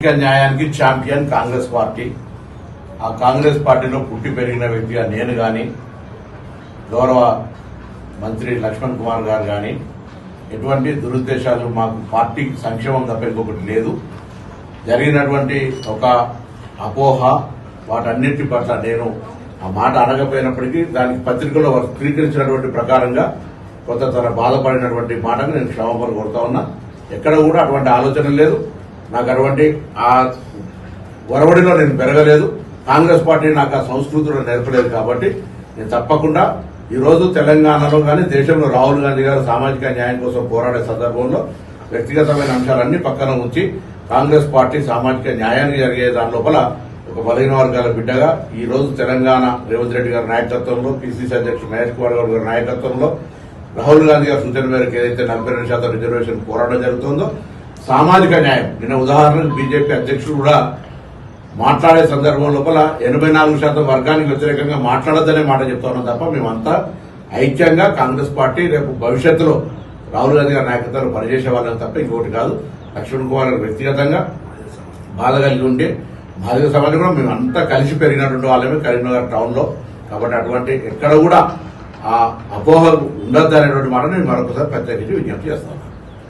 న్యాయానికి champion Congress party. ఆ కాంగ్రెస్ పార్టీలో పుట్టి పెరిగిన వ్యక్తిగా నేను గాని, గౌరవ మంత్రి లక్ష్మణ్ కుమార్ గారు గాని ఎటువంటి దురుద్దేశాలు మాకు పార్టీ సంక్షేమం తప్ప ఇంకొకటి లేదు. జరిగినటువంటి ఒక అపోహ వాటన్నిటి పట్ల నేను ఆ మాట అనకపోయినప్పటికీ దానికి పత్రికలో స్వీకరించినటువంటి ప్రకారంగా కొంత తన బాధపడినటువంటి మాటను నేను క్షమాపణ కోరుతా ఉన్నా. ఎక్కడ కూడా అటువంటి ఆలోచన లేదు. నాకు అటువంటి ఆ ఒరవడిలో నేను పెరగలేదు. కాంగ్రెస్ పార్టీ నాకు ఆ సంస్కృతిలో నేర్పలేదు. కాబట్టి నేను తప్పకుండా ఈ రోజు తెలంగాణలో కానీ దేశంలో రాహుల్ గాంధీ గారు సామాజిక న్యాయం కోసం పోరాడే సందర్భంలో వ్యక్తిగతమైన అంశాలన్నీ పక్కన ఉంచి కాంగ్రెస్ పార్టీ సామాజిక న్యాయానికి జరిగే దాని లోపల ఒక బలహీన వర్గాల బిడ్డగా ఈ రోజు తెలంగాణ రేవంత్ రెడ్డి గారి నాయకత్వంలో, పిసిసి అధ్యక్షుడు మహేష్ కుమార్ గౌడ్ గారి నాయకత్వంలో, రాహుల్ గాంధీ గారి సూచన మేరకు ఏదైతే 42% రిజర్వేషన్ పోరాటం జరుగుతుందో సామాజిక న్యాయం. నిన్న ఉదాహరణకు బీజేపీ అధ్యక్షుడు కూడా మాట్లాడే సందర్భం లోపల 84% వర్గానికి వ్యతిరేకంగా మాట్లాడద్దనే మాట చెప్తా ఉన్నాం తప్ప మేమంతా ఐక్యంగా కాంగ్రెస్ పార్టీ రేపు భవిష్యత్తులో రాహుల్ గాంధీ గారి నాయకత్వంలో పనిచేసే వాళ్ళని తప్ప ఇంకోటి కాదు. లక్ష్మణ్ కుమార్ గారు వ్యక్తిగతంగా బాధ కలిగి ఉండే బాధిత సమాజం కూడా మేమంతా కలిసి పెరిగినటువంటి వాళ్ళమే కరీంనగర్ టౌన్ లో. కాబట్టి అటువంటి ఎక్కడ కూడా ఆ అపోహ ఉండద్దు అనేటువంటి మాట నేను మరొకసారి ప్రత్యేకించి విజ్ఞప్తి చేస్తాను.